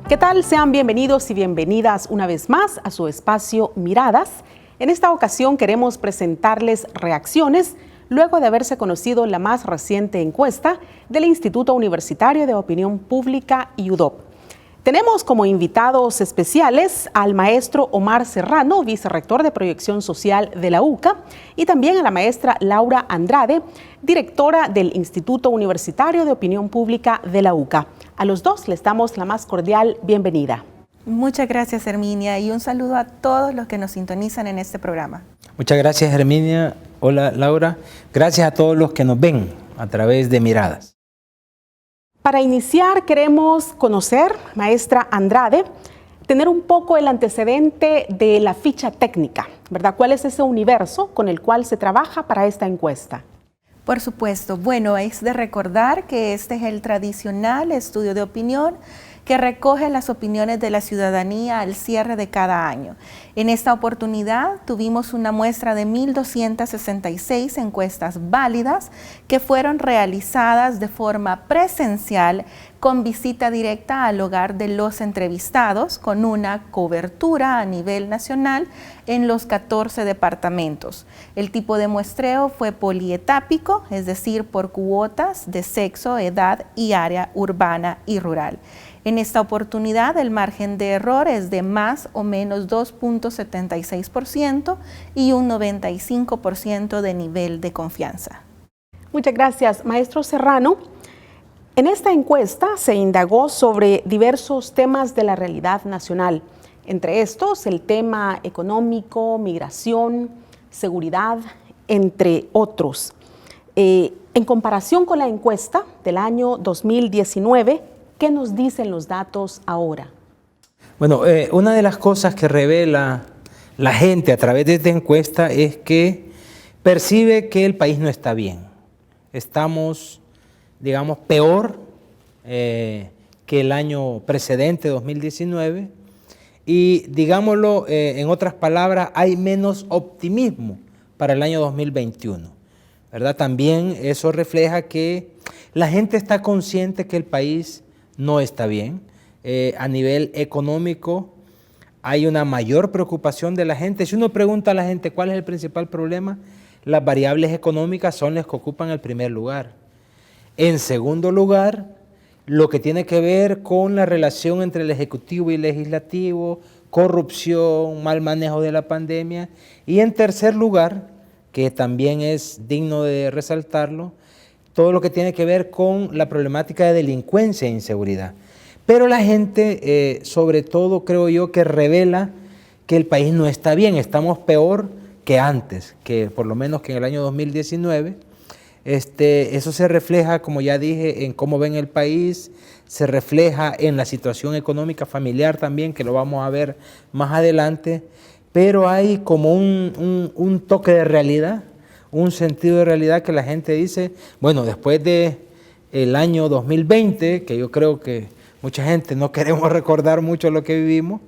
¿Qué tal? Sean bienvenidos y bienvenidas una vez más a su espacio Miradas. En esta ocasión queremos presentarles reacciones luego de haberse conocido la más reciente encuesta del Instituto Universitario de Opinión Pública IUDOP. Tenemos como invitados especiales al maestro Omar Serrano, vicerrector de Proyección Social de la UCA, y también a la maestra Laura Andrade, directora del Instituto Universitario de Opinión Pública de la UCA. A los dos les damos la más cordial bienvenida. Muchas gracias, Herminia, y un saludo a todos los que nos sintonizan en este programa. Muchas gracias, Herminia. Hola, Laura. Gracias a todos los que nos ven a través de Miradas. Para iniciar, queremos conocer, maestra Andrade, tener un poco el antecedente de la ficha técnica, ¿verdad? ¿Cuál es ese universo con el cual se trabaja para esta encuesta? Por supuesto. Bueno, es de recordar que este es el tradicional estudio de opinión que recoge las opiniones de la ciudadanía al cierre de cada año. En esta oportunidad tuvimos una muestra de 1.266 encuestas válidas que fueron realizadas de forma presencial con visita directa al hogar de los entrevistados, con una cobertura a nivel nacional en los 14 departamentos. El tipo de muestreo fue polietápico, es decir, por cuotas de sexo, edad y área urbana y rural. En esta oportunidad el margen de error es de más o menos 2.76% y un 95% de nivel de confianza. Muchas gracias, maestro Serrano. En esta encuesta se indagó sobre diversos temas de la realidad nacional, entre estos el tema económico, migración, seguridad, entre otros. En comparación con la encuesta del año 2019, ¿qué nos dicen los datos ahora? Bueno, una de las cosas que revela la gente a través de esta encuesta es que percibe que el país no está bien. Estamos, digamos, peor que el año precedente, 2019, y digámoslo en otras palabras, hay menos optimismo para el año 2021, ¿verdad? También eso refleja que la gente está consciente que el país no está bien. A nivel económico hay una mayor preocupación de la gente. Si uno pregunta a la gente cuál es el principal problema, las variables económicas son las que ocupan el primer lugar. En segundo lugar, lo que tiene que ver con la relación entre el Ejecutivo y el Legislativo, corrupción, mal manejo de la pandemia. Y en tercer lugar, que también es digno de resaltarlo, todo lo que tiene que ver con la problemática de delincuencia e inseguridad. Pero la gente, sobre todo, creo yo, que revela que el país no está bien, estamos peor que antes, que por lo menos que en el año 2019. Eso se refleja, como ya dije, en cómo ven el país, se refleja en la situación económica familiar también, que lo vamos a ver más adelante, pero hay como un toque de realidad, un sentido de realidad que la gente dice, bueno, después del año 2020, que yo creo que mucha gente no queremos recordar mucho lo que vivimos,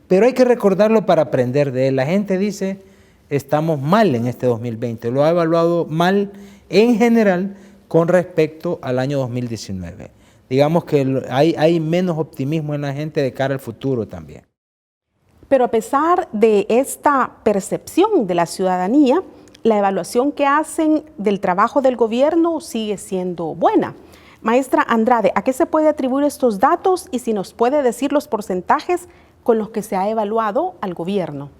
pero hay que recordarlo para aprender de él. La gente dice, estamos mal en este 2020, lo ha evaluado mal en general con respecto al año 2019. Digamos que hay menos optimismo en la gente de cara al futuro también. Pero a pesar de esta percepción de la ciudadanía, la evaluación que hacen del trabajo del gobierno sigue siendo buena. Maestra Andrade, ¿a qué se puede atribuir estos datos y si nos puede decir los porcentajes con los que se ha evaluado al gobierno?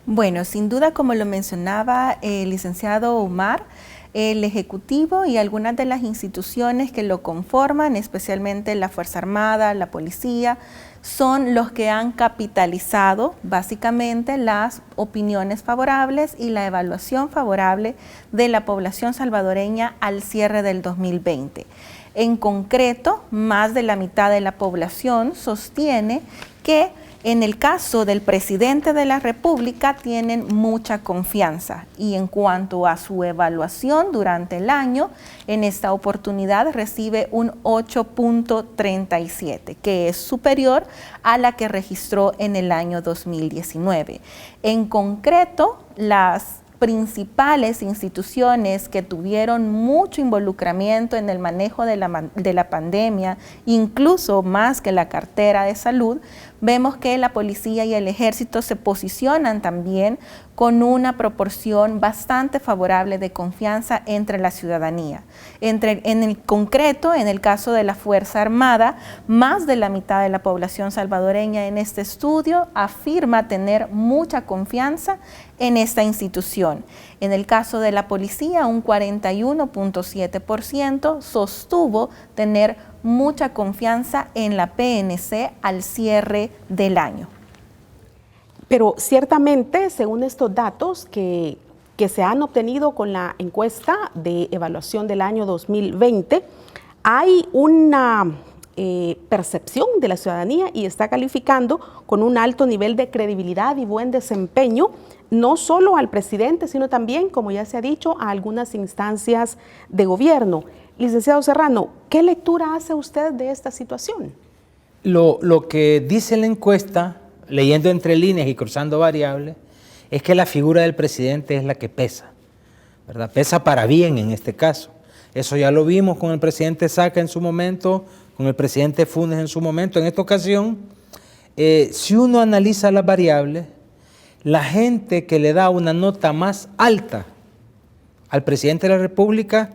Bueno, sin duda, como lo mencionaba el licenciado Omar, el Ejecutivo y algunas de las instituciones que lo conforman, especialmente la Fuerza Armada, la Policía, son los que han capitalizado básicamente las opiniones favorables y la evaluación favorable de la población salvadoreña al cierre del 2020. En concreto, más de la mitad de la población sostiene que en el caso del presidente de la República tienen mucha confianza, y en cuanto a su evaluación durante el año, en esta oportunidad recibe un 8.37, que es superior a la que registró en el año 2019. En concreto, las principales instituciones que tuvieron mucho involucramiento en el manejo de la pandemia, incluso más que la cartera de salud, vemos que la policía y el ejército se posicionan también con una proporción bastante favorable de confianza entre la ciudadanía. En el concreto, en el caso de la Fuerza Armada, más de la mitad de la población salvadoreña en este estudio afirma tener mucha confianza en esta institución. En el caso de la policía, un 41.7% sostuvo tener mucha confianza en la PNC al cierre del año. Pero ciertamente, según estos datos que se han obtenido con la encuesta de evaluación del año 2020, hay una percepción de la ciudadanía y está calificando con un alto nivel de credibilidad y buen desempeño, no solo al presidente, sino también, como ya se ha dicho, a algunas instancias de gobierno. Licenciado Serrano, ¿qué lectura hace usted de esta situación? Lo que dice la encuesta, leyendo entre líneas y cruzando variables, es que la figura del presidente es la que pesa, ¿verdad? Pesa para bien en este caso. Eso ya lo vimos con el presidente Saca en su momento, con el presidente Funes en su momento. En esta ocasión, si uno analiza las variables, la gente que le da una nota más alta al presidente de la República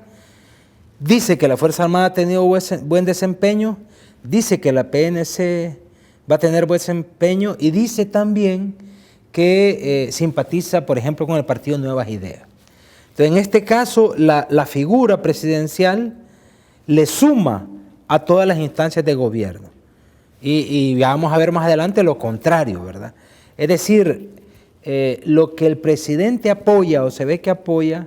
dice que la Fuerza Armada ha tenido buen desempeño, dice que la PNC va a tener buen desempeño y dice también que simpatiza, por ejemplo, con el partido Nuevas Ideas. Entonces, en este caso, la figura presidencial le suma a todas las instancias de gobierno. Y vamos a ver más adelante lo contrario, ¿verdad? Es decir, lo que el presidente apoya o se ve que apoya,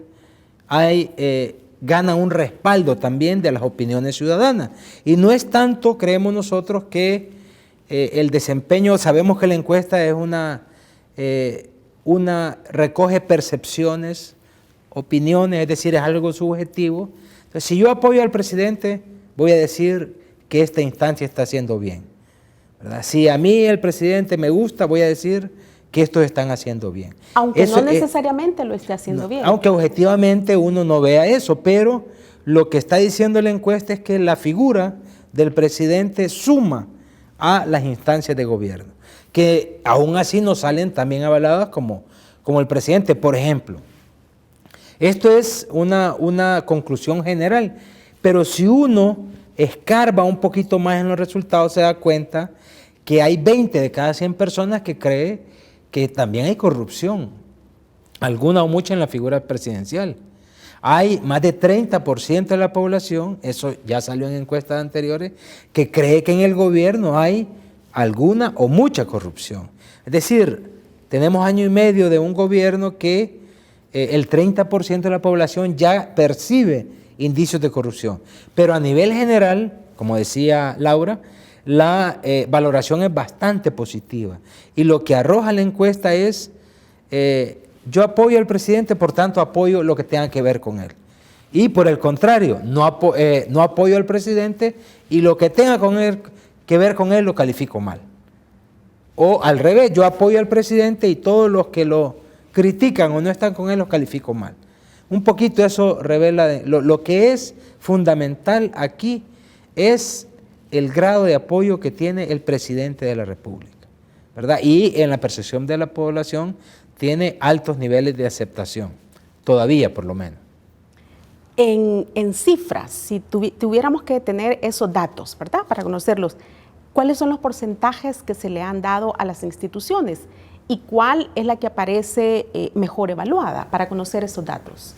gana un respaldo también de las opiniones ciudadanas. Y no es tanto, creemos nosotros, que el desempeño, sabemos que la encuesta es recoge percepciones, opiniones, es decir, es algo subjetivo. Entonces, si yo apoyo al presidente, voy a decir que esta instancia está haciendo bien, ¿verdad? Si a mí el presidente me gusta, voy a decir que estos están haciendo bien. Aunque eso no necesariamente lo esté haciendo bien. Aunque objetivamente uno no vea eso, pero lo que está diciendo la encuesta es que la figura del presidente suma a las instancias de gobierno, que aún así no salen también avaladas como el presidente. Por ejemplo, esto es una conclusión general, pero si uno escarba un poquito más en los resultados, se da cuenta que hay 20 de cada 100 personas que cree que también hay corrupción, alguna o mucha en la figura presidencial. Hay más de 30% de la población, eso ya salió en encuestas anteriores, que cree que en el gobierno hay alguna o mucha corrupción. Es decir, tenemos año y medio de un gobierno que el 30% de la población ya percibe indicios de corrupción. Pero a nivel general, como decía Laura, la valoración es bastante positiva. Y lo que arroja la encuesta es, yo apoyo al presidente, por tanto apoyo lo que tenga que ver con él. Y por el contrario, no apoyo al presidente y lo que tenga que ver con él lo califico mal. O al revés, yo apoyo al presidente y todos los que lo critican o no están con él los califico mal. Un poquito eso revela, lo que es fundamental aquí es el grado de apoyo que tiene el presidente de la República, ¿verdad? Y en la percepción de la población tiene altos niveles de aceptación, todavía por lo menos. En cifras, si tuviéramos que tener esos datos, ¿verdad? Para conocerlos, ¿cuáles son los porcentajes que se le han dado a las instituciones? ¿Y cuál es la que aparece mejor evaluada para conocer esos datos?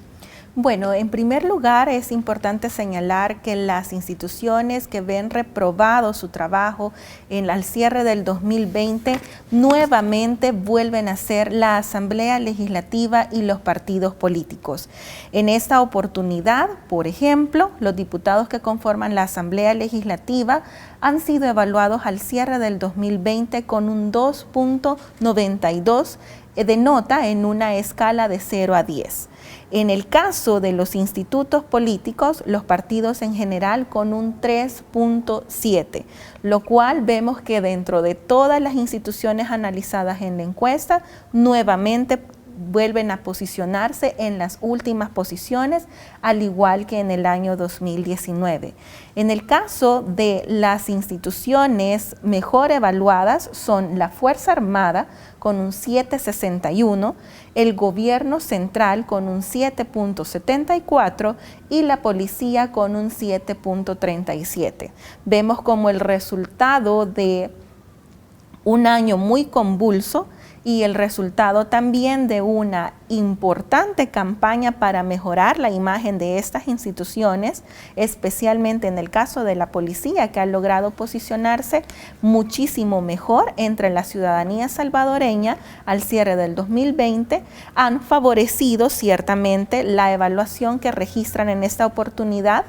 Bueno, en primer lugar es importante señalar que las instituciones que ven reprobado su trabajo al cierre del 2020 nuevamente vuelven a ser la Asamblea Legislativa y los partidos políticos. En esta oportunidad, por ejemplo, los diputados que conforman la Asamblea Legislativa han sido evaluados al cierre del 2020 con un 2.92 de nota en una escala de 0 a 10. En el caso de los institutos políticos, los partidos en general con un 3.7, lo cual vemos que dentro de todas las instituciones analizadas en la encuesta, nuevamente vuelven a posicionarse en las últimas posiciones, al igual que en el año 2019. En el caso de las instituciones mejor evaluadas son la Fuerza Armada con un 7.61, el Gobierno Central con un 7.74 y la Policía con un 7.37. Vemos como el resultado de un año muy convulso y el resultado también de una importante campaña para mejorar la imagen de estas instituciones, especialmente en el caso de la policía, que ha logrado posicionarse muchísimo mejor entre la ciudadanía salvadoreña al cierre del 2020, han favorecido ciertamente la evaluación que registran en esta oportunidad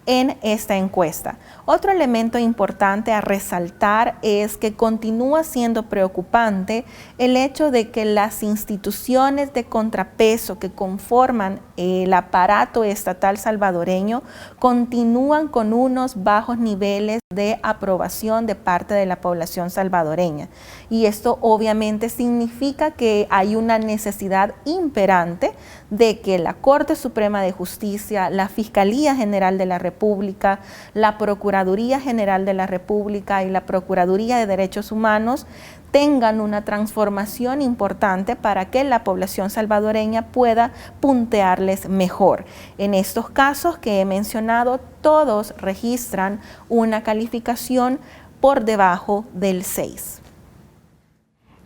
en esta encuesta. Otro elemento importante a resaltar es que continúa siendo preocupante el hecho de que las instituciones de contrapeso que conforman el aparato estatal salvadoreño continúan con unos bajos niveles de aprobación de parte de la población salvadoreña. Y esto obviamente significa que hay una necesidad imperante de que la Corte Suprema de Justicia, la Fiscalía General de la República, la Procuraduría General de la República y la Procuraduría de Derechos Humanos tengan una transformación importante para que la población salvadoreña pueda puntearles mejor. En estos casos que he mencionado, todos registran una calificación por debajo del 6.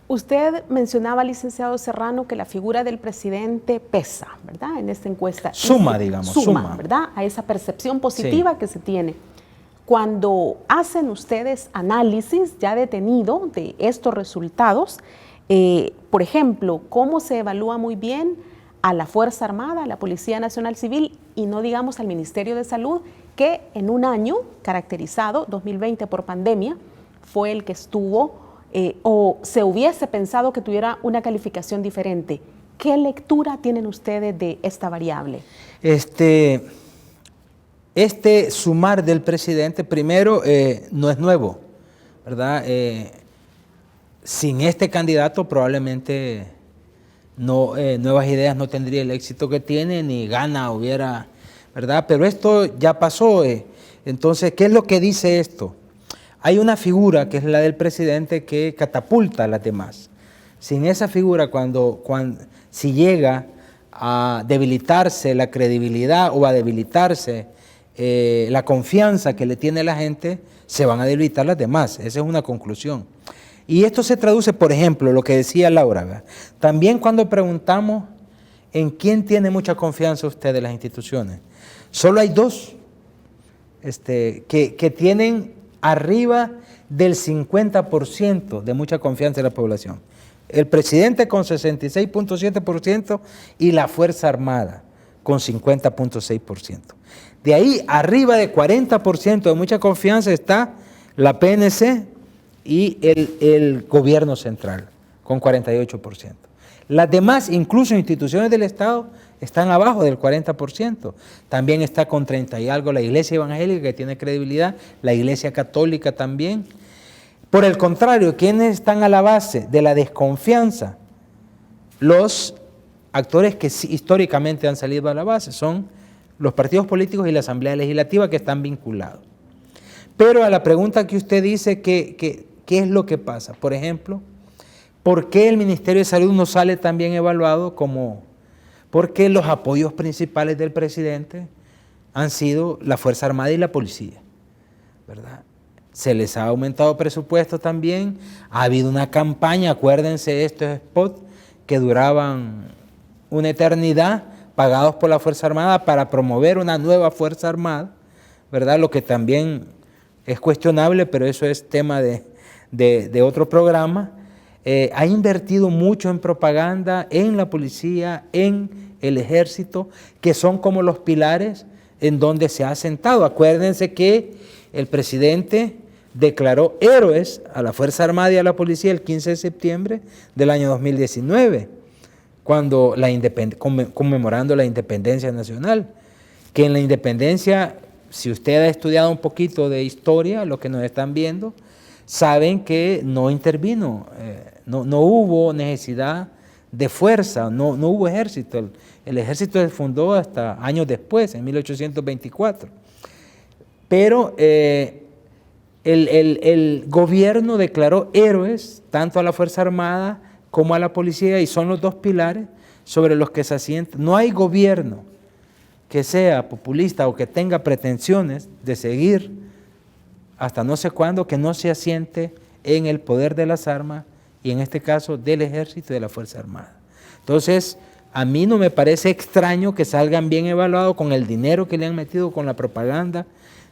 Usted mencionaba, licenciado Serrano, que la figura del presidente pesa, ¿verdad? En esta encuesta. Suma, digamos. Suma, ¿verdad? A esa percepción positiva sí. que se tiene. Cuando hacen ustedes análisis ya detenido de estos resultados, por ejemplo, ¿cómo se evalúa muy bien a la Fuerza Armada, a la Policía Nacional Civil y no digamos al Ministerio de Salud, que en un año caracterizado, 2020 por pandemia, fue el que estuvo o se hubiese pensado que tuviera una calificación diferente? ¿Qué lectura tienen ustedes de esta variable? Este sumar del presidente, primero, no es nuevo, ¿verdad? Sin este candidato probablemente Nuevas Ideas no tendría el éxito que tiene, ni Gana hubiera, ¿verdad? Pero esto ya pasó. Entonces, ¿qué es lo que dice esto? Hay una figura que es la del presidente que catapulta a las demás. Sin esa figura, si llega a debilitarse la credibilidad o a debilitarse la confianza que le tiene la gente, se van a debilitar las demás. Esa es una conclusión. Y esto se traduce, por ejemplo, lo que decía Laura, ¿verdad? También cuando preguntamos en quién tiene mucha confianza usted de las instituciones, solo hay dos que tienen arriba del 50% de mucha confianza de la población. El presidente con 66.7% y la Fuerza Armada con 50.6%. De ahí, arriba de 40% de mucha confianza está la PNC y el Gobierno Central, con 48%. Las demás, incluso instituciones del Estado, están abajo del 40%. También está con 30 y algo la Iglesia Evangélica, que tiene credibilidad, la Iglesia Católica también. Por el contrario, ¿quiénes están a la base de la desconfianza? Los actores que históricamente han salido a la base son los partidos políticos y la Asamblea Legislativa, que están vinculados. Pero a la pregunta que usted dice, ¿qué es lo que pasa? Por ejemplo, ¿por qué el Ministerio de Salud no sale tan bien evaluado como... Porque los apoyos principales del presidente han sido la Fuerza Armada y la Policía, ¿verdad? Se les ha aumentado presupuesto también, ha habido una campaña, acuérdense estos spots que duraban una eternidad, pagados por la Fuerza Armada para promover una nueva Fuerza Armada, ¿verdad? Lo que también es cuestionable, pero eso es tema de otro programa. Ha invertido mucho en propaganda, en la policía, en el ejército, que son como los pilares en donde se ha sentado. Acuérdense que el presidente declaró héroes a la Fuerza Armada y a la policía el 15 de septiembre del año 2019, cuando conmemorando la independencia nacional, que en la independencia, si usted ha estudiado un poquito de historia, lo que nos están viendo, saben que no intervino, no hubo necesidad de fuerza, no hubo ejército. El ejército se fundó hasta años después, en 1824. Pero el gobierno declaró héroes tanto a la Fuerza Armada como a la policía, y son los dos pilares sobre los que se asienta. No hay gobierno que sea populista o que tenga pretensiones de seguir hasta no sé cuándo que no se asiente en el poder de las armas, y en este caso del ejército y de la Fuerza Armada. Entonces, a mí no me parece extraño que salgan bien evaluados con el dinero que le han metido, con la propaganda.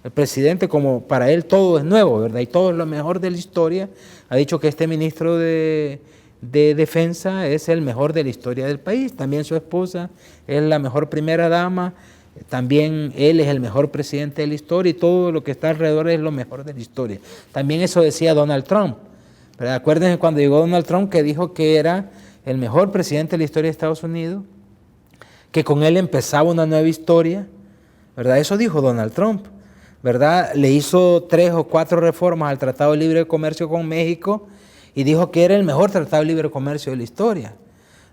El presidente, como para él todo es nuevo, ¿verdad? Y todo es lo mejor de la historia, ha dicho que este ministro de Defensa es el mejor de la historia del país. También su esposa es la mejor primera dama, también él es el mejor presidente de la historia, y todo lo que está alrededor es lo mejor de la historia. También eso decía Donald Trump. Pero acuérdense cuando llegó Donald Trump, que dijo que era el mejor presidente de la historia de Estados Unidos, que con él empezaba una nueva historia, ¿verdad? Eso dijo Donald Trump, ¿verdad? Le hizo 3 o 4 reformas al Tratado de Libre Comercio con México y dijo que era el mejor Tratado de Libre Comercio de la historia,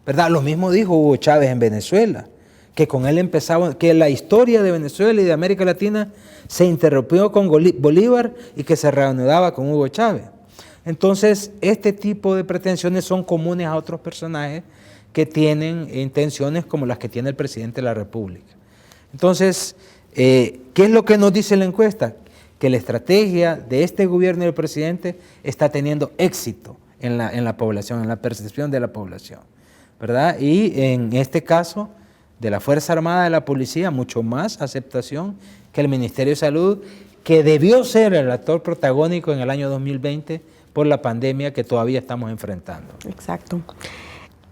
¿verdad? Lo mismo dijo Hugo Chávez en Venezuela, que con él empezaba, que la historia de Venezuela y de América Latina se interrumpió con Bolívar y que se reanudaba con Hugo Chávez. Entonces, este tipo de pretensiones son comunes a otros personajes que tienen intenciones como las que tiene el presidente de la República. Entonces, ¿qué es lo que nos dice la encuesta? Que la estrategia de este gobierno y del presidente está teniendo éxito en la población, en la percepción de la población, ¿verdad? Y en este caso, de la Fuerza Armada, de la Policía, mucho más aceptación que el Ministerio de Salud, que debió ser el actor protagónico en el año 2020 por la pandemia que todavía estamos enfrentando. Exacto.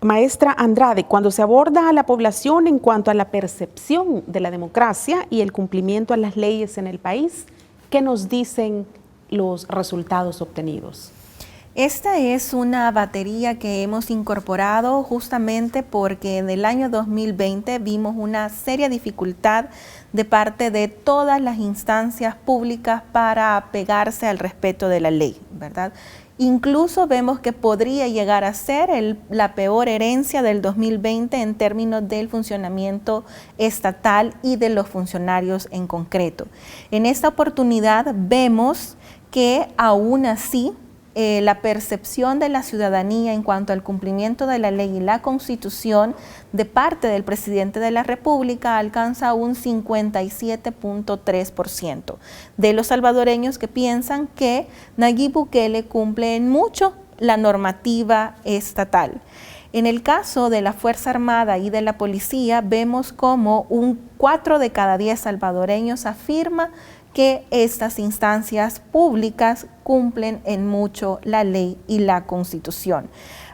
Maestra Andrade, cuando se aborda a la población en cuanto a la percepción de la democracia y el cumplimiento a las leyes en el país, ¿qué nos dicen los resultados obtenidos? Esta es una batería que hemos incorporado justamente porque en el año 2020 vimos una seria dificultad de parte de todas las instancias públicas para apegarse al respeto de la ley, ¿verdad? Incluso vemos que podría llegar a ser la peor herencia del 2020 en términos del funcionamiento estatal y de los funcionarios en concreto. En esta oportunidad vemos que aún así la percepción de la ciudadanía en cuanto al cumplimiento de la ley y la Constitución de parte del presidente de la República alcanza un 57.3% de los salvadoreños que piensan que Nayib Bukele cumple en mucho la normativa estatal. En el caso de la Fuerza Armada y de la Policía, vemos como 4 de cada 10 salvadoreños afirma que estas instancias públicas cumplen en mucho la ley y la Constitución.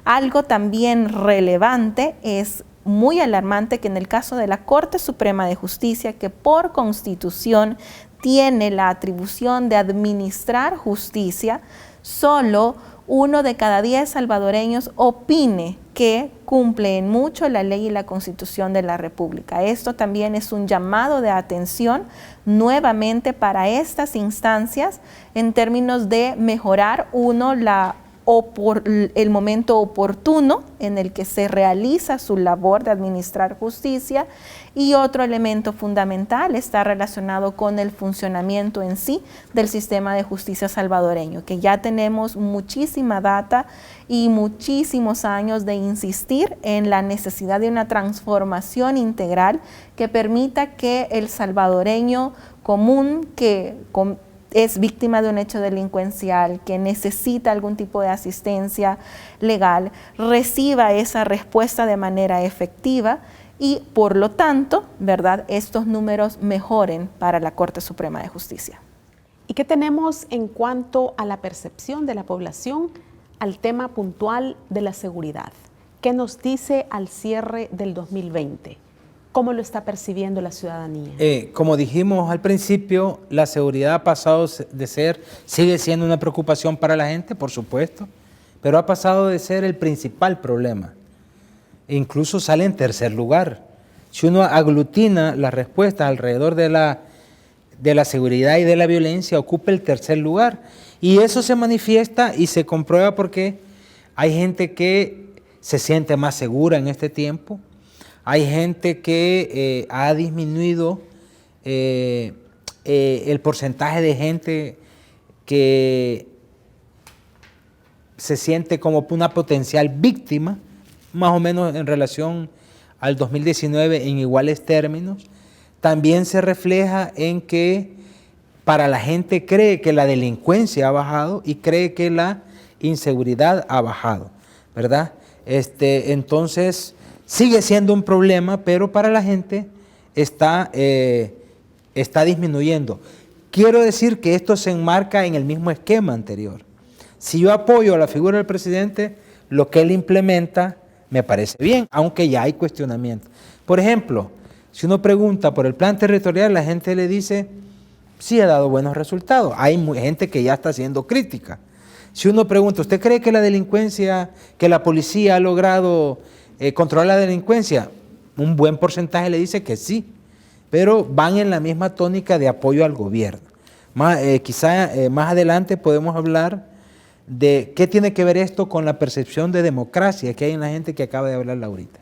Algo también relevante, es muy alarmante que en el caso de la Corte Suprema de Justicia, que por Constitución tiene la atribución de administrar justicia, solo 1 de cada 10 salvadoreños opine que cumple en mucho la ley y la Constitución de la República. Esto también es un llamado de atención nuevamente para estas instancias en términos de mejorar, el momento oportuno en el que se realiza su labor de administrar justicia, y otro elemento fundamental está relacionado con el funcionamiento en sí del sistema de justicia salvadoreño, que ya tenemos muchísima data y muchísimos años de insistir en la necesidad de una transformación integral que permita que el salvadoreño común que es víctima de un hecho delincuencial, que necesita algún tipo de asistencia legal, reciba esa respuesta de manera efectiva y, por lo tanto, ¿verdad?, estos números mejoren para la Corte Suprema de Justicia. ¿Y qué tenemos en cuanto a la percepción de la población al tema puntual de la seguridad? ¿Qué nos dice al cierre del 2020? ¿Cómo lo está percibiendo la ciudadanía? Como dijimos al principio, la seguridad ha pasado de sigue siendo una preocupación para la gente, por supuesto, pero ha pasado de ser el principal problema. E incluso sale en tercer lugar. Si uno aglutina las respuestas alrededor de la seguridad y de la violencia, ocupa el tercer lugar. Y eso se manifiesta y se comprueba porque hay gente que se siente más segura en este tiempo. Hay gente que ha disminuido el porcentaje de gente que se siente como una potencial víctima, más o menos en relación al 2019 en iguales términos. También se refleja en que para la gente cree que la delincuencia ha bajado y cree que la inseguridad ha bajado, ¿verdad? Entonces, sigue siendo un problema, pero para la gente está disminuyendo. Quiero decir que esto se enmarca en el mismo esquema anterior. Si yo apoyo a la figura del presidente, lo que él implementa me parece bien, aunque ya hay cuestionamiento. Por ejemplo, si uno pregunta por el plan territorial, la gente le dice, sí ha dado buenos resultados. Hay gente que ya está haciendo crítica. Si uno pregunta, ¿usted cree que la delincuencia, que la policía ha logrado controlar la delincuencia? Un buen porcentaje le dice que sí, pero van en la misma tónica de apoyo al gobierno. Quizá más adelante podemos hablar de qué tiene que ver esto con la percepción de democracia que hay en la gente que acaba de hablar ahorita.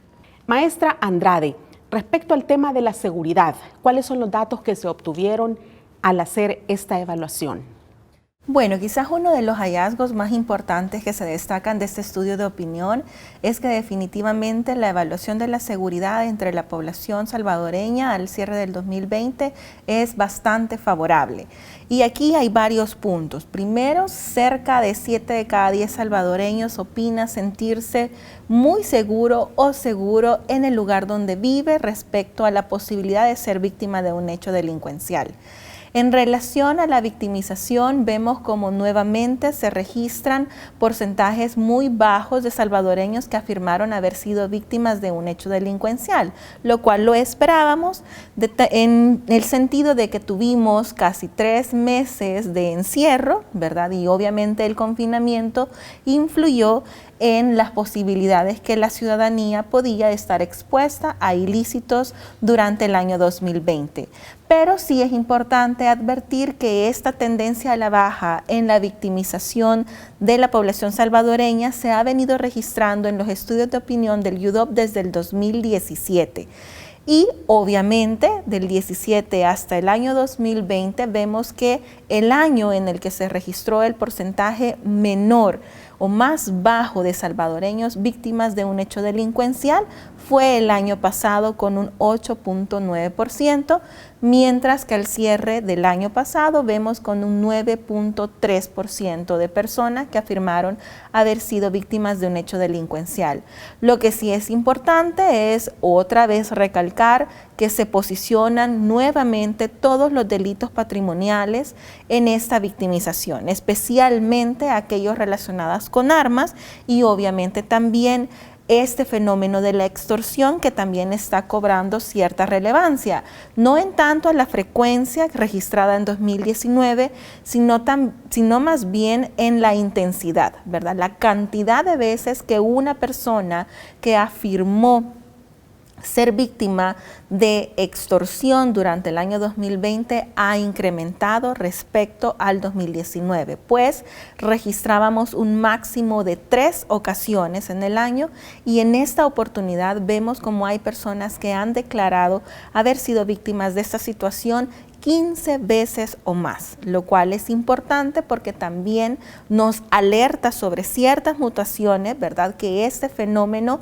Maestra Andrade, respecto al tema de la seguridad, ¿cuáles son los datos que se obtuvieron al hacer esta evaluación? Bueno, quizás uno de los hallazgos más importantes que se destacan de este estudio de opinión es que definitivamente la evaluación de la seguridad entre la población salvadoreña al cierre del 2020 es bastante favorable. Y aquí hay varios puntos. Primero, cerca de 7 de cada 10 salvadoreños opina sentirse muy seguro o seguro en el lugar donde vive respecto a la posibilidad de ser víctima de un hecho delincuencial. En relación a la victimización, vemos como nuevamente se registran porcentajes muy bajos de salvadoreños que afirmaron haber sido víctimas de un hecho delincuencial, lo cual lo esperábamos en el sentido de que tuvimos casi 3 meses de encierro, ¿verdad? Y obviamente el confinamiento influyó en las posibilidades que la ciudadanía podía estar expuesta a ilícitos durante el año 2020. Pero sí es importante advertir que esta tendencia a la baja en la victimización de la población salvadoreña se ha venido registrando en los estudios de opinión del UDOP desde el 2017. Y obviamente del 17 hasta el año 2020 vemos que el año en el que se registró el porcentaje menor o más bajo de salvadoreños víctimas de un hecho delincuencial fue el año pasado con un 8.9%, mientras que al cierre del año pasado vemos con un 9.3% de personas que afirmaron haber sido víctimas de un hecho delincuencial. Lo que sí es importante es otra vez recalcar que se posicionan nuevamente todos los delitos patrimoniales en esta victimización, especialmente aquellos relacionados con armas y obviamente también este fenómeno de la extorsión que también está cobrando cierta relevancia, no en tanto a la frecuencia registrada en 2019, sino más bien en la intensidad, ¿verdad? La cantidad de veces que una persona que afirmó ser víctima de extorsión durante el año 2020 ha incrementado respecto al 2019, pues registrábamos un máximo de 3 ocasiones en el año y en esta oportunidad vemos como hay personas que han declarado haber sido víctimas de esta situación 15 veces o más, lo cual es importante porque también nos alerta sobre ciertas mutaciones, ¿verdad? Que este fenómeno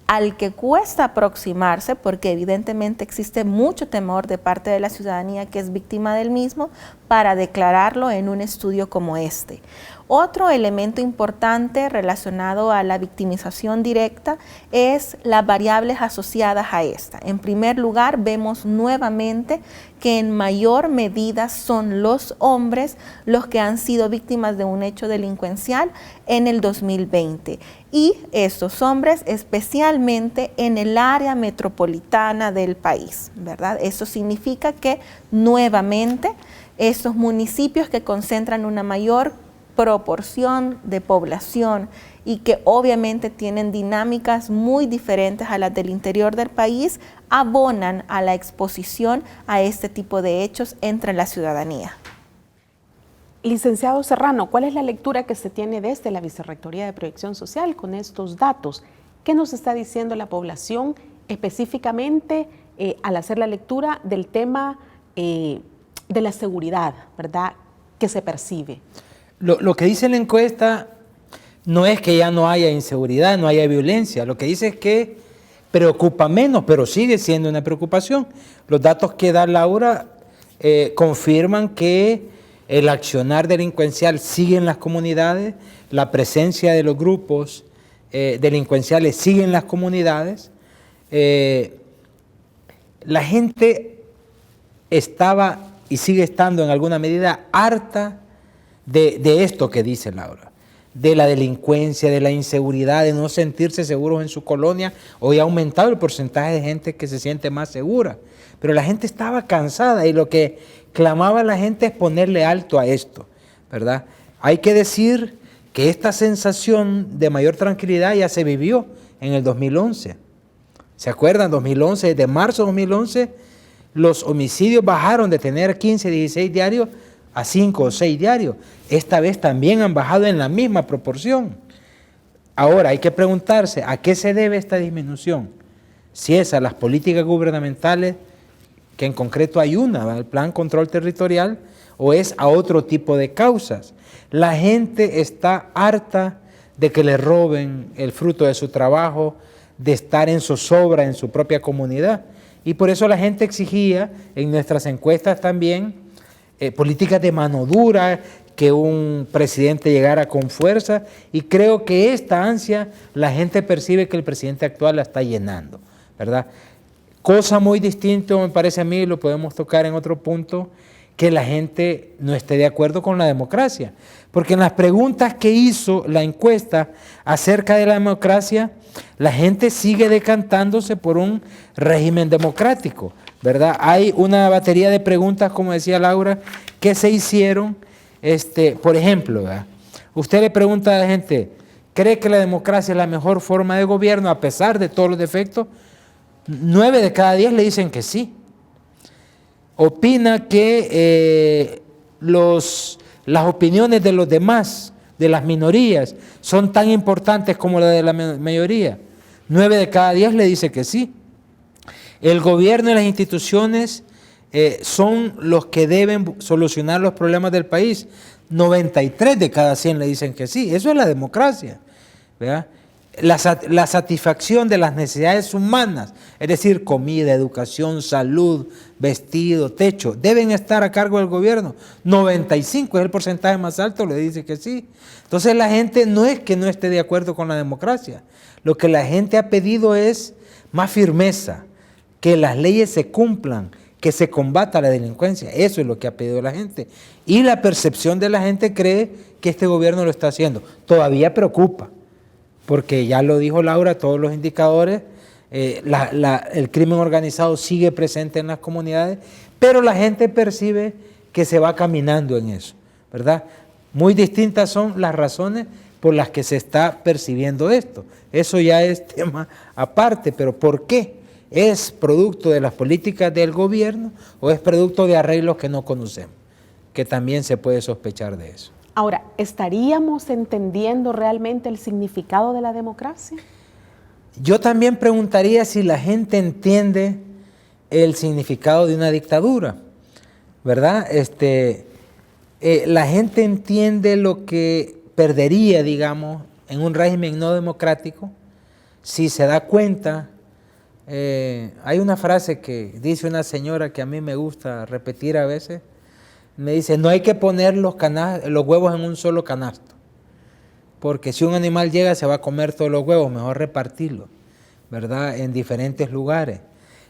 al que cuesta aproximarse porque evidentemente existe mucho temor de parte de la ciudadanía que es víctima del mismo para declararlo en un estudio como este. Otro elemento importante relacionado a la victimización directa es las variables asociadas a esta. En primer lugar, vemos nuevamente que en mayor medida son los hombres los que han sido víctimas de un hecho delincuencial en el 2020. Y estos hombres especialmente en el área metropolitana del país, ¿verdad? Eso significa que nuevamente estos municipios que concentran una mayor proporción de población y que obviamente tienen dinámicas muy diferentes a las del interior del país, abonan a la exposición a este tipo de hechos entre la ciudadanía. Licenciado Serrano, ¿cuál es la lectura que se tiene desde la Vicerrectoría de Proyección Social con estos datos? ¿Qué nos está diciendo la población específicamente al hacer la lectura del tema de la seguridad, ¿verdad?, que se percibe? Lo que dice la encuesta no es que ya no haya inseguridad, no haya violencia. Lo que dice es que preocupa menos, pero sigue siendo una preocupación. Los datos que da Laura confirman que el accionar delincuencial sigue en las comunidades, la presencia de los grupos delincuenciales sigue en las comunidades. La gente estaba y sigue estando en alguna medida harta de esto que dice Laura, de la delincuencia, de la inseguridad, de no sentirse seguros en su colonia. Hoy ha aumentado el porcentaje de gente que se siente más segura, pero la gente estaba cansada y lo que clamaba la gente es ponerle alto a esto, ¿verdad? Hay que decir que esta sensación de mayor tranquilidad ya se vivió en el 2011. ¿Se acuerdan? 2011, desde marzo de 2011, los homicidios bajaron de tener 15, 16 diarios a 5 o 6 diarios. Esta vez también han bajado en la misma proporción. Ahora hay que preguntarse a qué se debe esta disminución. Si es a las políticas gubernamentales, que en concreto hay una, el Plan Control Territorial, o es a otro tipo de causas. La gente está harta de que le roben el fruto de su trabajo, de estar en zozobra en su propia comunidad. Y por eso la gente exigía en nuestras encuestas también políticas de mano dura, que un presidente llegara con fuerza, y creo que esta ansia la gente percibe que el presidente actual la está llenando, ¿verdad? Cosa muy distinta, me parece a mí, lo podemos tocar en otro punto, que la gente no esté de acuerdo con la democracia. Porque en las preguntas que hizo la encuesta acerca de la democracia, la gente sigue decantándose por un régimen democrático, ¿verdad? Hay una batería de preguntas, como decía Laura, que se hicieron, por ejemplo, ¿verdad? Usted le pregunta a la gente, ¿cree que la democracia es la mejor forma de gobierno a pesar de todos los defectos? 9 de cada 10 le dicen que sí. Opina que las opiniones de los demás, de las minorías, son tan importantes como la de la mayoría. 9 de cada 10 le dice que sí. El gobierno y las instituciones son los que deben solucionar los problemas del país. 93 de cada 100 le dicen que sí. Eso es la democracia, ¿verdad? La satisfacción de las necesidades humanas, es decir, comida, educación, salud, vestido, techo, deben estar a cargo del gobierno. 95 es el porcentaje más alto, le dice que sí. Entonces la gente no es que no esté de acuerdo con la democracia. Lo que la gente ha pedido es más firmeza, que las leyes se cumplan, que se combata la delincuencia. Eso es lo que ha pedido la gente. Y la percepción de la gente cree que este gobierno lo está haciendo. Todavía preocupa. Porque ya lo dijo Laura, todos los indicadores, el crimen organizado sigue presente en las comunidades, pero la gente percibe que se va caminando en eso, ¿verdad? Muy distintas son las razones por las que se está percibiendo esto. Eso ya es tema aparte, pero ¿por qué? ¿Es producto de las políticas del gobierno o es producto de arreglos que no conocemos? Que también se puede sospechar de eso. Ahora, ¿estaríamos entendiendo realmente el significado de la democracia? Yo también preguntaría si la gente entiende el significado de una dictadura, ¿verdad? La gente entiende lo que perdería, digamos, en un régimen no democrático, si se da cuenta. Hay una frase que dice una señora que a mí me gusta repetir a veces. Me dice, no hay que poner los huevos en un solo canasto, porque si un animal llega se va a comer todos los huevos, mejor repartirlos, ¿verdad?, en diferentes lugares.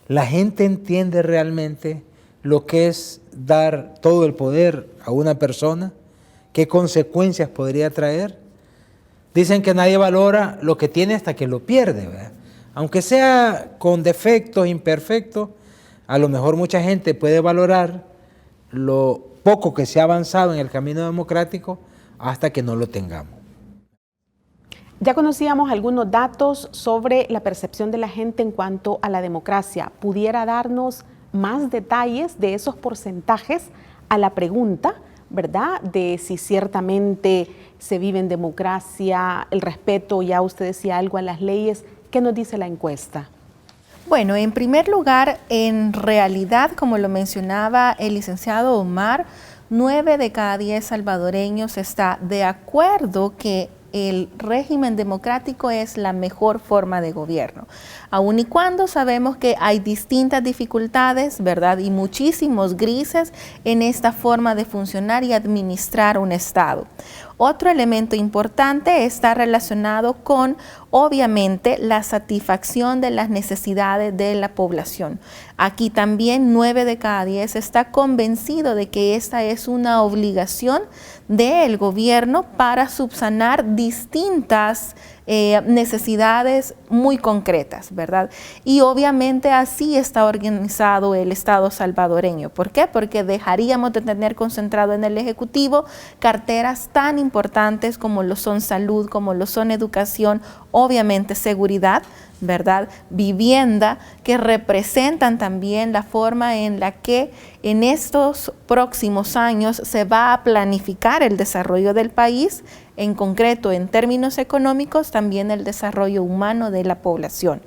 La gente entiende realmente lo que es dar todo el poder a una persona, qué consecuencias podría traer. Dicen que nadie valora lo que tiene hasta que lo pierde, ¿verdad? Aunque sea con defectos, imperfectos, a lo mejor mucha gente puede valorar lo poco que se ha avanzado en el camino democrático hasta que no lo tengamos. Ya conocíamos algunos datos sobre la percepción de la gente en cuanto a la democracia. ¿Pudiera darnos más detalles de esos porcentajes a la pregunta, ¿verdad?, de si ciertamente se vive en democracia, el respeto, ya usted decía algo, a las leyes? ¿Qué nos dice la encuesta? Bueno, en primer lugar, en realidad, como lo mencionaba el licenciado Omar, 9 de cada 10 salvadoreños está de acuerdo que el régimen democrático es la mejor forma de gobierno, aun y cuando sabemos que hay distintas dificultades, ¿verdad? Y muchísimos grises en esta forma de funcionar y administrar un Estado. Otro elemento importante está relacionado con, obviamente, la satisfacción de las necesidades de la población. Aquí también 9 de cada 10 está convencido de que esta es una obligación del gobierno para subsanar distintas necesidades muy concretas, ¿verdad? Y obviamente así está organizado el Estado salvadoreño. ¿Por qué? Porque dejaríamos de tener concentrado en el Ejecutivo carteras tan importantes como lo son salud, como lo son educación, obviamente seguridad, ¿verdad? Vivienda, que representan también la forma en la que en estos próximos años se va a planificar el desarrollo del país, en concreto en términos económicos, también el desarrollo humano de la población.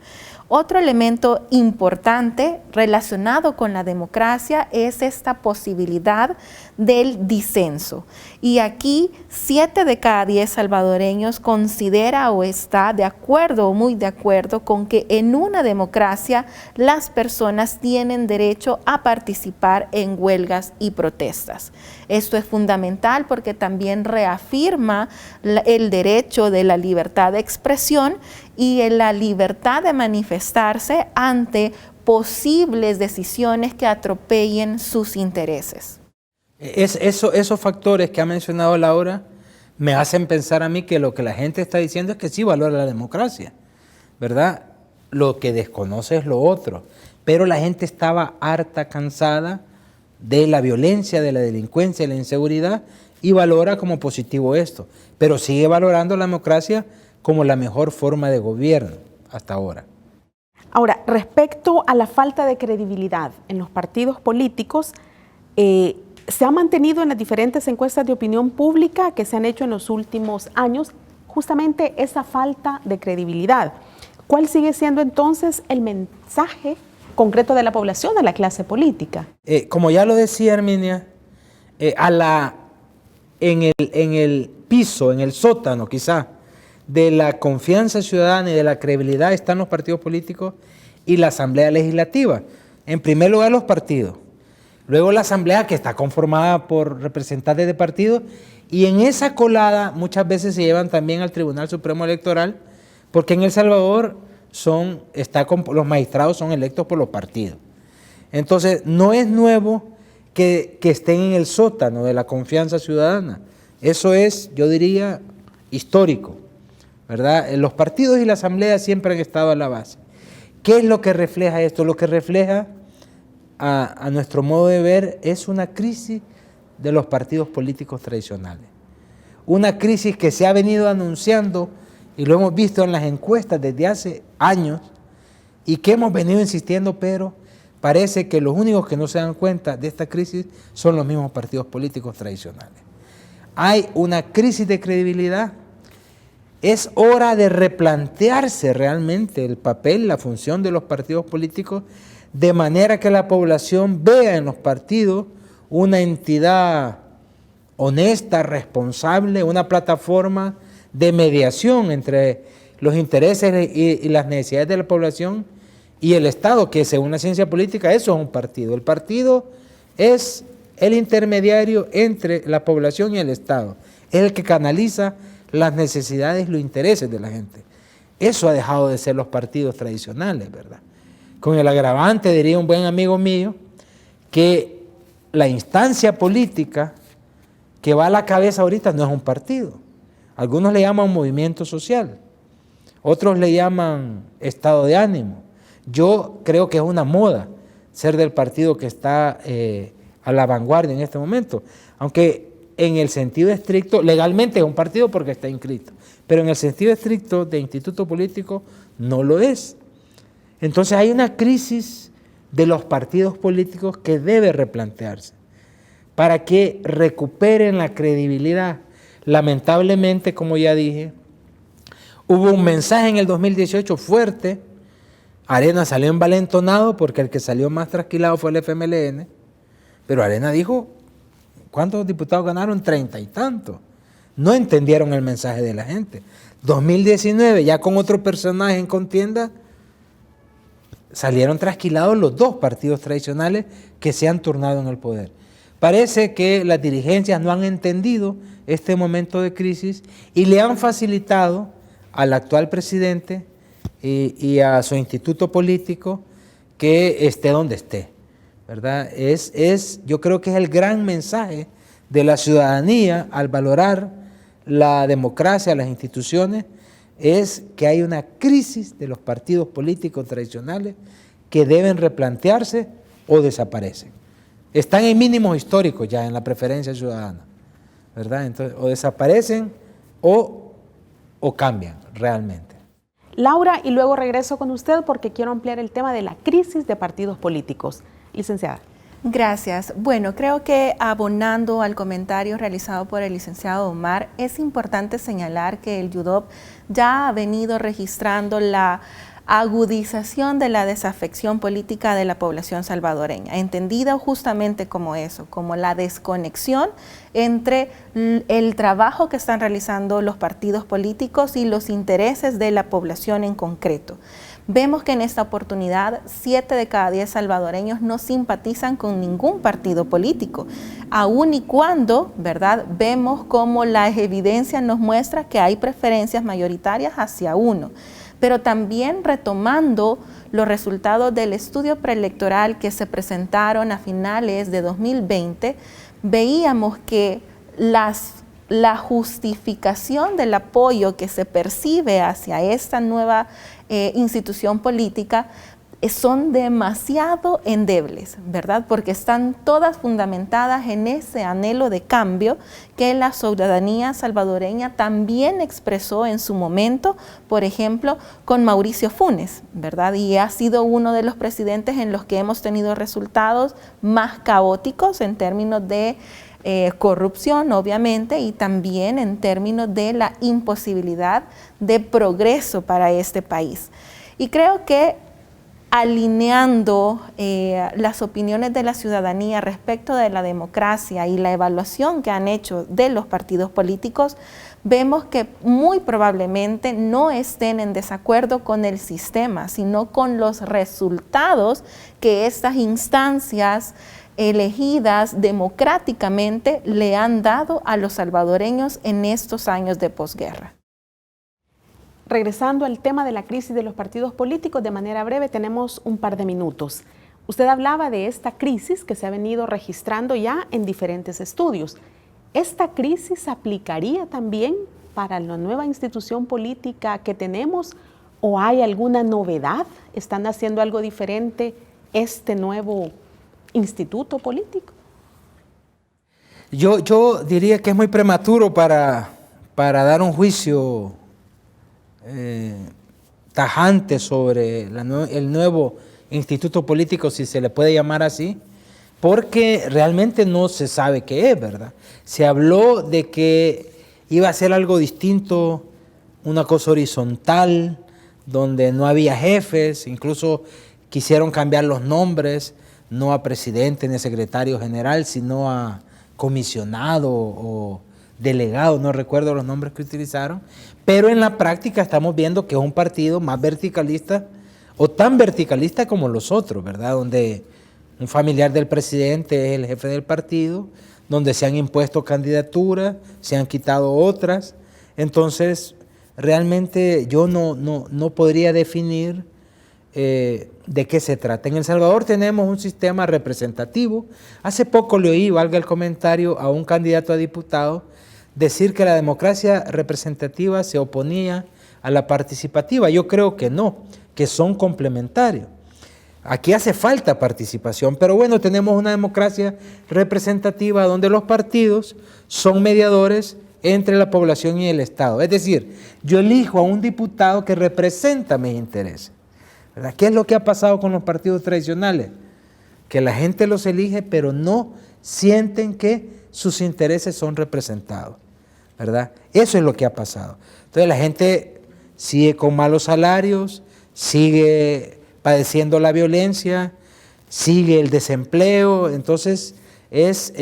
Otro elemento importante relacionado con la democracia es esta posibilidad del disenso. Y aquí 7 de cada 10 salvadoreños considera o está de acuerdo o muy de acuerdo con que en una democracia las personas tienen derecho a participar en huelgas y protestas. Esto es fundamental porque también reafirma el derecho de la libertad de expresión y la libertad de manifestarse ante posibles decisiones que atropellen sus intereses. Esos factores que ha mencionado Laura me hacen pensar a mí que lo que la gente está diciendo es que sí valora la democracia, ¿verdad? Lo que desconoce es lo otro, pero la gente estaba harta, cansada de la violencia, de la delincuencia, de la inseguridad y valora como positivo esto, pero sigue valorando la democracia como la mejor forma de gobierno hasta ahora. Ahora, respecto a la falta de credibilidad en los partidos políticos, se ha mantenido en las diferentes encuestas de opinión pública que se han hecho en los últimos años justamente esa falta de credibilidad. ¿Cuál sigue siendo entonces el mensaje concreto de la población, de la clase política? Como ya lo decía Herminia, en el piso, en el sótano quizá, de la confianza ciudadana y de la credibilidad están los partidos políticos y la Asamblea Legislativa. En primer lugar los partidos, luego la Asamblea que está conformada por representantes de partidos y en esa colada muchas veces se llevan también al Tribunal Supremo Electoral porque en El Salvador los magistrados son electos por los partidos. Entonces no es nuevo que estén en el sótano de la confianza ciudadana. Eso es, yo diría, histórico, ¿verdad? Los partidos y la Asamblea siempre han estado a la base. ¿Qué es lo que refleja esto? Lo que refleja, a nuestro modo de ver, es una crisis de los partidos políticos tradicionales. Una crisis que se ha venido anunciando y lo hemos visto en las encuestas desde hace años y que hemos venido insistiendo, pero parece que los únicos que no se dan cuenta de esta crisis son los mismos partidos políticos tradicionales. Hay una crisis de credibilidad. Es hora de replantearse realmente el papel, la función de los partidos políticos, de manera que la población vea en los partidos una entidad honesta, responsable, una plataforma de mediación entre los intereses y las necesidades de la población y el Estado, que según la ciencia política eso es un partido. El partido es el intermediario entre la población y el Estado, es el que canaliza las necesidades y los intereses de la gente. Eso ha dejado de ser los partidos tradicionales, ¿verdad? Con el agravante, diría un buen amigo mío, que la instancia política que va a la cabeza ahorita no es un partido. Algunos le llaman movimiento social, otros le llaman estado de ánimo. Yo creo que es una moda ser del partido que está a la vanguardia en este momento, aunque en el sentido estricto, legalmente es un partido porque está inscrito, pero en el sentido estricto de instituto político no lo es. Entonces hay una crisis de los partidos políticos que debe replantearse para que recuperen la credibilidad. Lamentablemente, como ya dije, Hubo un mensaje en el 2018 fuerte. Arena salió envalentonado porque el que salió más trasquilado fue el FMLN, pero Arena dijo, ¿cuántos diputados ganaron? 30 y tantos. No entendieron el mensaje de la gente. 2019, ya con otro personaje en contienda, salieron trasquilados los dos partidos tradicionales que se han turnado en el poder. Parece que las dirigencias no han entendido este momento de crisis y le han facilitado al actual presidente y a su instituto político que esté donde esté, ¿verdad? Yo creo que es el gran mensaje de la ciudadanía al valorar la democracia, las instituciones, es que hay una crisis de los partidos políticos tradicionales que deben replantearse o desaparecen. Están en mínimos históricos ya en la preferencia ciudadana, ¿verdad? Entonces, o desaparecen o cambian realmente. Laura, y luego regreso con usted porque quiero ampliar el tema de la crisis de partidos políticos. Licenciada. Gracias. Bueno, creo que abonando al comentario realizado por el licenciado Omar, es importante señalar que el YUDOP ya ha venido registrando la agudización de la desafección política de la población salvadoreña, entendida justamente como eso, como la desconexión entre el trabajo que están realizando los partidos políticos y los intereses de la población en concreto. Vemos que en esta oportunidad 7 de cada 10 salvadoreños no simpatizan con ningún partido político, aun y cuando, ¿verdad?, vemos cómo la evidencia nos muestra que hay preferencias mayoritarias hacia uno. Pero también retomando los resultados del estudio preelectoral que se presentaron a finales de 2020, veíamos que la justificación del apoyo que se percibe hacia esta nueva institución política son demasiado endebles, ¿verdad? Porque están todas fundamentadas en ese anhelo de cambio que la ciudadanía salvadoreña también expresó en su momento, por ejemplo, con Mauricio Funes, ¿verdad? Y ha sido uno de los presidentes en los que hemos tenido resultados más caóticos en términos de corrupción, obviamente, y también en términos de la imposibilidad de progreso para este país. Y creo que alineando las opiniones de la ciudadanía respecto de la democracia y la evaluación que han hecho de los partidos políticos, vemos que muy probablemente no estén en desacuerdo con el sistema, sino con los resultados que estas instancias elegidas democráticamente le han dado a los salvadoreños en estos años de posguerra. Regresando al tema de la crisis de los partidos políticos, de manera breve, tenemos un par de minutos. Usted hablaba de esta crisis que se ha venido registrando ya en diferentes estudios. ¿Esta crisis aplicaría también para la nueva institución política que tenemos o hay alguna novedad? ¿Están haciendo algo diferente este nuevo instituto político? Yo diría que es muy prematuro para dar un juicio tajante sobre el nuevo instituto político, si se le puede llamar así, porque realmente no se sabe qué es, ¿verdad? Se habló de que iba a ser algo distinto, una cosa horizontal, donde no había jefes, incluso quisieron cambiar los nombres, no a presidente ni a secretario general, sino a comisionado o delegado, no recuerdo los nombres que utilizaron, pero en la práctica estamos viendo que es un partido más verticalista o tan verticalista como los otros, ¿verdad? Donde un familiar del presidente es el jefe del partido, donde se han impuesto candidaturas, se han quitado otras. Entonces, realmente yo no podría definir de qué se trata. En El Salvador tenemos un sistema representativo. Hace poco le oí, valga el comentario, a un candidato a diputado decir que la democracia representativa se oponía a la participativa. Yo creo que no, que son complementarios. Aquí hace falta participación, pero bueno, tenemos una democracia representativa donde los partidos son mediadores entre la población y el Estado. Es decir, yo elijo a un diputado que representa mis intereses, ¿verdad? ¿Qué es lo que ha pasado con los partidos tradicionales? Que la gente los elige, pero no sienten que sus intereses son representados, ¿verdad? Eso es lo que ha pasado. Entonces la gente sigue con malos salarios, sigue padeciendo la violencia, sigue el desempleo. Entonces es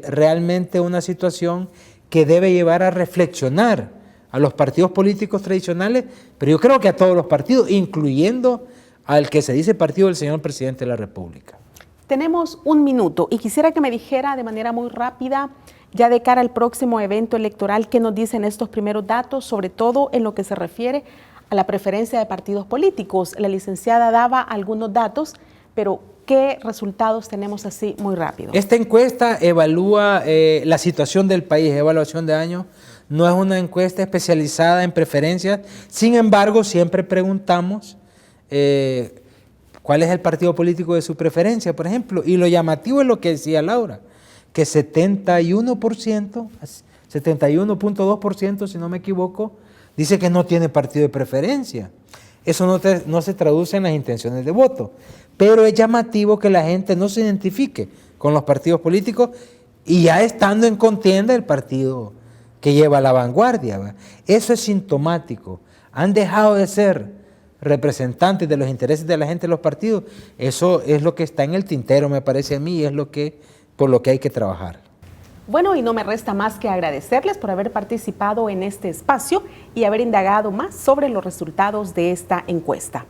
realmente una situación que debe llevar a reflexionar a los partidos políticos tradicionales, pero yo creo que a todos los partidos, incluyendo al que se dice partido del señor presidente de la República. Tenemos un minuto y quisiera que me dijera de manera muy rápida, ya de cara al próximo evento electoral, qué nos dicen estos primeros datos, sobre todo en lo que se refiere a la preferencia de partidos políticos. La licenciada daba algunos datos, pero ¿qué resultados tenemos así muy rápido? Esta encuesta evalúa la situación del país, evaluación de año. No es una encuesta especializada en preferencias. Sin embargo, siempre preguntamos cuál es el partido político de su preferencia, por ejemplo. Y lo llamativo es lo que decía Laura, que 71.2%, si no me equivoco, dice que no tiene partido de preferencia. Eso no se traduce en las intenciones de voto. Pero es llamativo que la gente no se identifique con los partidos políticos y ya estando en contienda el partido que lleva la vanguardia, ¿verdad? Eso es sintomático. Han dejado de ser representantes de los intereses de la gente de los partidos. Eso es lo que está en el tintero, me parece a mí, y es por lo que hay que trabajar. Bueno, y no me resta más que agradecerles por haber participado en este espacio y haber indagado más sobre los resultados de esta encuesta.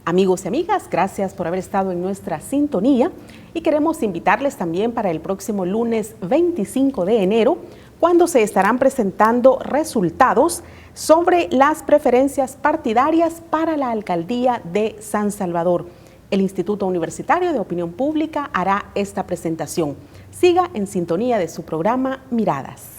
Amigos y amigas, gracias por haber estado en nuestra sintonía y queremos invitarles también para el próximo lunes 25 de enero, cuando se estarán presentando resultados sobre las preferencias partidarias para la alcaldía de San Salvador. El Instituto Universitario de Opinión Pública hará esta presentación. Siga en sintonía de su programa Miradas.